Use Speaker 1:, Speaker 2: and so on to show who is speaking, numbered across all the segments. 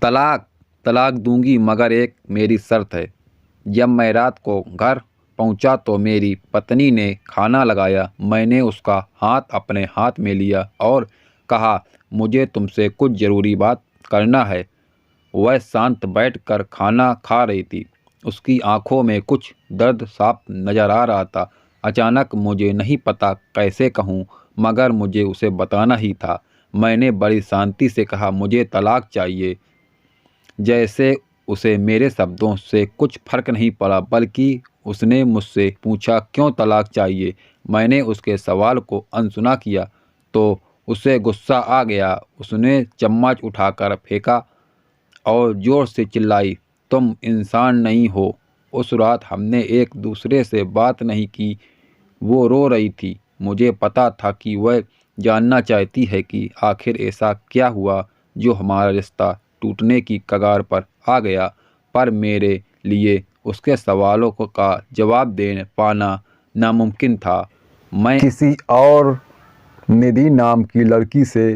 Speaker 1: तलाक तलाक दूंगी, मगर एक मेरी शर्त है। जब मैं रात को घर पहुंचा तो मेरी पत्नी ने खाना लगाया। मैंने उसका हाथ अपने हाथ में लिया और कहा, मुझे तुमसे कुछ ज़रूरी बात करना है। वह शांत बैठकर खाना खा रही थी। उसकी आंखों में कुछ दर्द साफ नजर आ रहा था। अचानक, मुझे नहीं पता कैसे कहूँ, मगर मुझे उसे बताना ही था। मैंने बड़ी शांति से कहा, मुझे तलाक चाहिए। जैसे उसे मेरे शब्दों से कुछ फर्क नहीं पड़ा, बल्कि उसने मुझसे पूछा, क्यों तलाक चाहिए। मैंने उसके सवाल को अनसुना किया तो उसे गुस्सा आ गया। उसने चम्मच उठाकर फेंका और ज़ोर से चिल्लाई, तुम इंसान नहीं हो। उस रात हमने एक दूसरे से बात नहीं की। वो रो रही थी। मुझे पता था कि वह जानना चाहती है कि आखिर ऐसा क्या हुआ जो हमारा रिश्ता टूटने की कगार पर आ गया। पर मेरे लिए उसके सवालों का जवाब दे पाना नामुमकिन था। मैं
Speaker 2: किसी और निधि नाम की लड़की से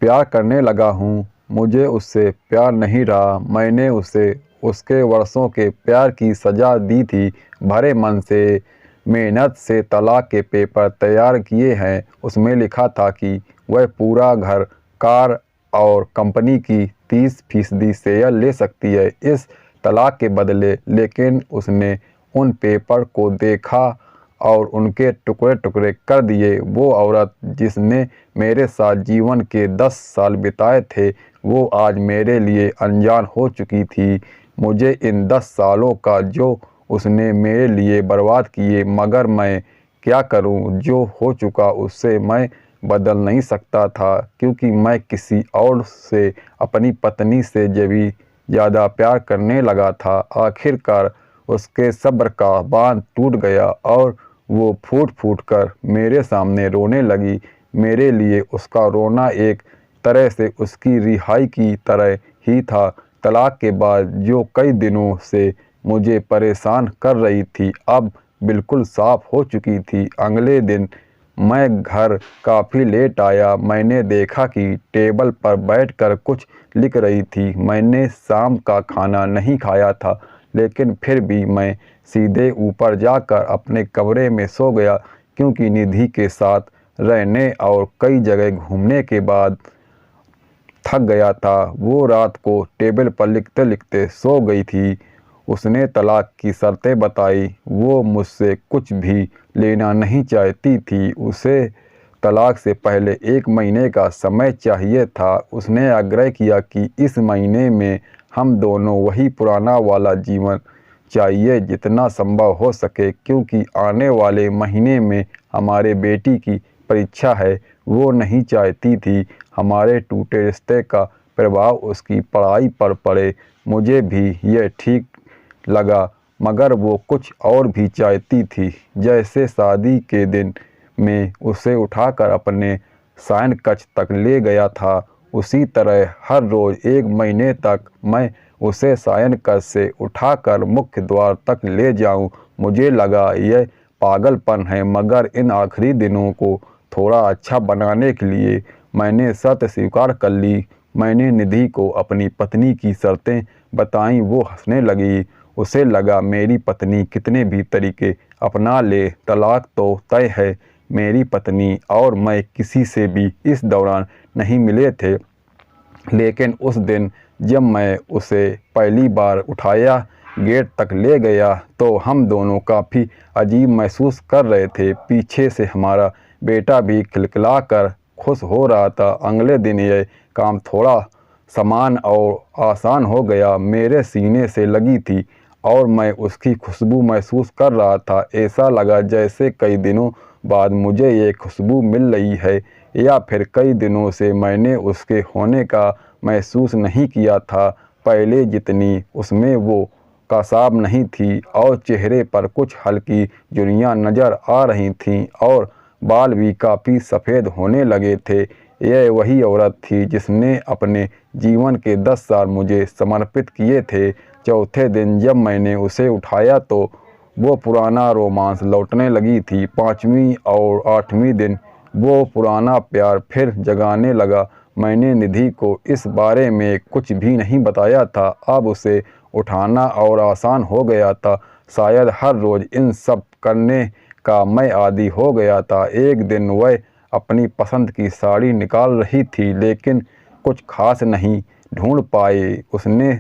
Speaker 2: प्यार करने लगा हूँ। मुझे उससे प्यार नहीं रहा। मैंने उसे उसके वर्षों के प्यार की सज़ा दी थी। भरे मन से मेहनत से तलाक के पेपर तैयार किए हैं। उसमें लिखा था कि वह पूरा घर, कार और कंपनी की 30% शेयर ले सकती है इस तलाक के बदले। लेकिन उसने उन पेपर को देखा और उनके टुकड़े टुकड़े कर दिए। वो औरत जिसने मेरे साथ जीवन के 10 साल बिताए थे, वो आज मेरे लिए अनजान हो चुकी थी। मुझे इन 10 सालों का जो उसने मेरे लिए बर्बाद किए, मगर मैं क्या करूं? जो हो चुका उससे मैं बदल नहीं सकता था, क्योंकि मैं किसी और से, अपनी पत्नी से भी ज़्यादा प्यार करने लगा था। आखिरकार उसके सब्र का बांध टूट गया और वो फूट फूट कर मेरे सामने रोने लगी। मेरे लिए उसका रोना एक तरह से उसकी रिहाई की तरह ही था। तलाक के बाद जो कई दिनों से मुझे परेशान कर रही थी, अब बिल्कुल साफ हो चुकी थी। अगले दिन मैं घर काफ़ी लेट आया। मैंने देखा कि टेबल पर बैठकर कुछ लिख रही थी। मैंने शाम का खाना नहीं खाया था, लेकिन फिर भी मैं सीधे ऊपर जाकर अपने कमरे में सो गया, क्योंकि निधि के साथ रहने और कई जगह घूमने के बाद थक गया था। वो रात को टेबल पर लिखते लिखते सो गई थी। उसने तलाक की शर्तें बताई। वो मुझसे कुछ भी लेना नहीं चाहती थी। उसे तलाक से पहले 1 महीने का समय चाहिए था। उसने आग्रह किया कि इस महीने में हम दोनों वही पुराना वाला जीवन चाहिए जितना संभव हो सके, क्योंकि आने वाले महीने में हमारे बेटी की परीक्षा है। वो नहीं चाहती थी हमारे टूटे रिश्ते का प्रभाव उसकी पढ़ाई पर पड़े। मुझे भी यह ठीक लगा, मगर वो कुछ और भी चाहती थी। जैसे शादी के दिन मैं उसे उठाकर अपने शयन कक्ष तक ले गया था, उसी तरह हर रोज़ 1 महीने तक मैं उसे शयन कक्ष से उठाकर मुख्य द्वार तक ले जाऊं। मुझे लगा यह पागलपन है, मगर इन आखिरी दिनों को थोड़ा अच्छा बनाने के लिए मैंने शर्त स्वीकार कर ली। मैंने निधि को अपनी पत्नी की शर्तें बताईं। वो हंसने लगी। उसे लगा मेरी पत्नी कितने भी तरीके अपना ले, तलाक तो तय है। मेरी पत्नी और मैं किसी से भी इस दौरान नहीं मिले थे, लेकिन उस दिन जब मैं उसे पहली बार उठाया, गेट तक ले गया, तो हम दोनों काफ़ी अजीब महसूस कर रहे थे। पीछे से हमारा बेटा भी खिलखिलाकर खुश हो रहा था। अगले दिन यह काम थोड़ा समान और आसान हो गया। मेरे सीने से लगी थी और मैं उसकी खुशबू महसूस कर रहा था। ऐसा लगा जैसे कई दिनों बाद मुझे ये खुशबू मिल रही है, या फिर कई दिनों से मैंने उसके होने का महसूस नहीं किया था। पहले जितनी उसमें वो कसाब नहीं थी और चेहरे पर कुछ हल्की झुर्रियाँ नज़र आ रही थीं और बाल भी काफ़ी सफ़ेद होने लगे थे। यह वही औरत थी जिसने अपने जीवन के 10 साल मुझे समर्पित किए थे। चौथे दिन जब मैंने उसे उठाया तो वो पुराना रोमांस लौटने लगी थी। 5वीं और 8वीं दिन वो पुराना प्यार फिर जगाने लगा। मैंने निधि को इस बारे में कुछ भी नहीं बताया था। अब उसे उठाना और आसान हो गया था। शायद हर रोज़ इन सब करने का मैं आदी हो गया था। एक दिन वह अपनी पसंद की साड़ी निकाल रही थी, लेकिन कुछ खास नहीं ढूंढ पाई। उसने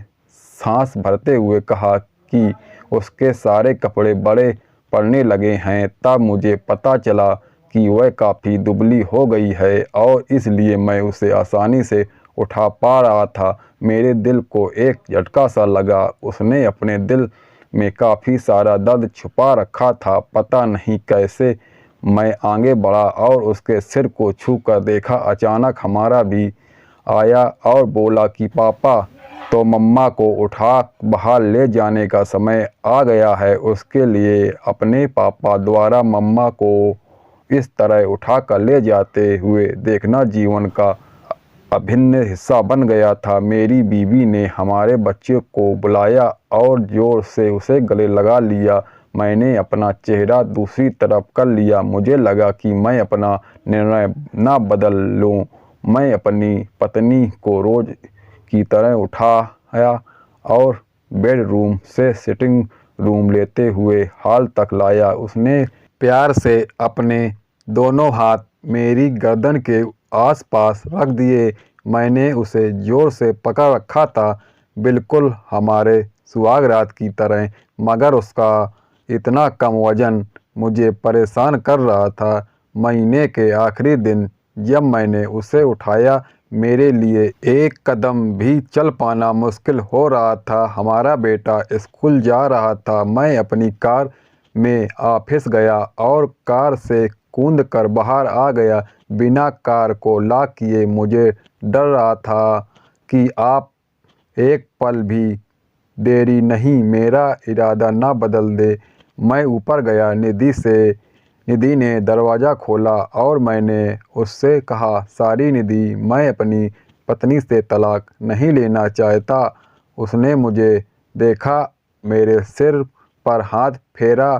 Speaker 2: सांस भरते हुए कहा कि उसके सारे कपड़े बड़े पड़ने लगे हैं। तब मुझे पता चला कि वह काफ़ी दुबली हो गई है और इसलिए मैं उसे आसानी से उठा पा रहा था। मेरे दिल को एक झटका सा लगा। उसने अपने दिल में काफ़ी सारा दर्द छुपा रखा था। पता नहीं कैसे मैं आगे बढ़ा और उसके सिर को छू कर देखा। अचानक हमारा भी आया और बोला कि पापा, तो मम्मा को उठा बाहर ले जाने का समय आ गया है। उसके लिए अपने पापा द्वारा मम्मा को इस तरह उठा कर ले जाते हुए देखना जीवन का अभिन्न हिस्सा बन गया था। मेरी बीवी ने हमारे बच्चे को बुलाया और जोर से उसे गले लगा लिया। मैंने अपना चेहरा दूसरी तरफ कर लिया। मुझे लगा कि मैं अपना निर्णय न बदल लूं। मैं अपनी पत्नी को रोज की तरह उठाया और बेडरूम से सिटिंग रूम लेते हुए हॉल तक लाया। उसने प्यार से अपने दोनों हाथ मेरी गर्दन के आसपास रख दिए। मैंने उसे जोर से पकड़ रखा था, बिल्कुल हमारे सुहागरात की तरह, मगर उसका इतना कम वजन मुझे परेशान कर रहा था। महीने के आखिरी दिन जब मैंने उसे उठाया, मेरे लिए एक कदम भी चल पाना मुश्किल हो रहा था। हमारा बेटा स्कूल जा रहा था। मैं अपनी कार में फिस गया और कार से कूद कर बाहर आ गया। बिना कार को लॉक किए मुझे डर रहा था कि आप एक पल भी देरी नहीं मेरा इरादा ना बदल दे। मैं ऊपर गया। निधि ने दरवाज़ा खोला और मैंने उससे कहा, सॉरी निधि, मैं अपनी पत्नी से तलाक नहीं लेना चाहता। उसने मुझे देखा, मेरे सिर पर हाथ फेरा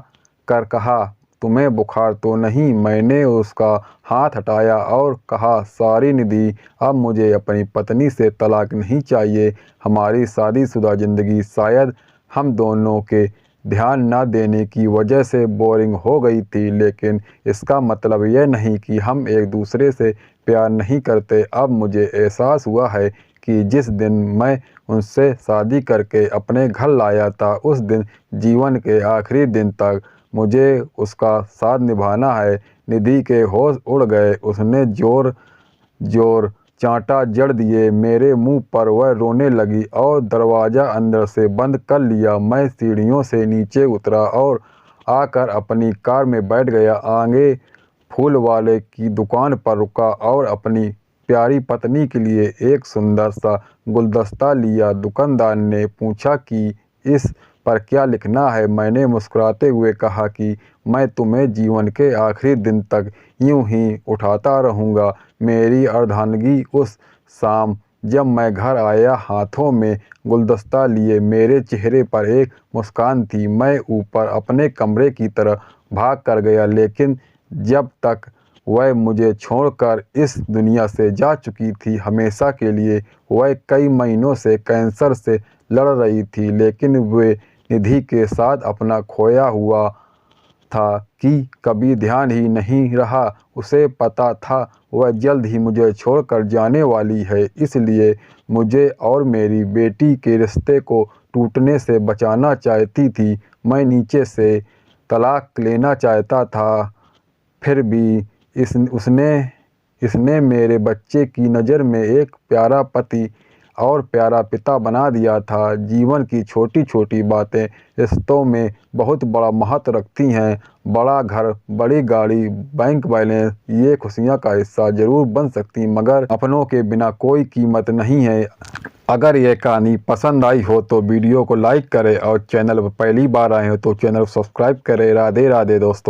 Speaker 2: कर कहा, तुम्हें बुखार तो नहीं? मैंने उसका हाथ हटाया और कहा, सॉरी निधि, अब मुझे अपनी पत्नी से तलाक नहीं चाहिए। हमारी शादीशुदा ज़िंदगी शायद हम दोनों के ध्यान न देने की वजह से बोरिंग हो गई थी, लेकिन इसका मतलब यह नहीं कि हम एक दूसरे से प्यार नहीं करते। अब मुझे एहसास हुआ है कि जिस दिन मैं उनसे शादी करके अपने घर लाया था, उस दिन जीवन के आखिरी दिन तक मुझे उसका साथ निभाना है। निधि के होश उड़ गए। उसने जोर जोर चांटा जड़ दिए मेरे मुंह पर। वह रोने लगी और दरवाज़ा अंदर से बंद कर लिया। मैं सीढ़ियों से नीचे उतरा और आकर अपनी कार में बैठ गया। आगे फूल वाले की दुकान पर रुका और अपनी प्यारी पत्नी के लिए एक सुंदर सा गुलदस्ता लिया। दुकानदार ने पूछा कि इस पर क्या लिखना है। मैंने मुस्कुराते हुए कहा कि मैं तुम्हें जीवन के आखिरी दिन तक यूं ही उठाता रहूँगा। मेरी अर्धांगिनी उस शाम जब मैं घर आया, हाथों में गुलदस्ता लिए, मेरे चेहरे पर एक मुस्कान थी। मैं ऊपर अपने कमरे की तरफ भाग कर गया, लेकिन जब तक वह मुझे छोड़कर इस दुनिया से जा चुकी थी हमेशा के लिए। वह कई महीनों से कैंसर से लड़ रही थी, लेकिन वे निधि के साथ अपना खोया हुआ था कि कभी ध्यान ही नहीं रहा। उसे पता था वह जल्द ही मुझे छोड़कर जाने वाली है, इसलिए मुझे और मेरी बेटी के रिश्ते को टूटने से बचाना चाहती थी। मैं नीचे से तलाक लेना चाहता था, फिर भी इसने मेरे बच्चे की नज़र में एक प्यारा पति और प्यारा पिता बना दिया था। जीवन की छोटी छोटी बातें रिश्तों में बहुत बड़ा महत्व रखती हैं। बड़ा घर, बड़ी गाड़ी, बैंक बैलेंस, ये खुशियाँ का हिस्सा ज़रूर बन सकती, मगर अपनों के बिना कोई कीमत नहीं है। अगर यह कहानी पसंद आई हो तो वीडियो को लाइक करें और चैनल पर पहली बार आए हो तो चैनल को सब्सक्राइब करें। राधे राधे दोस्तों।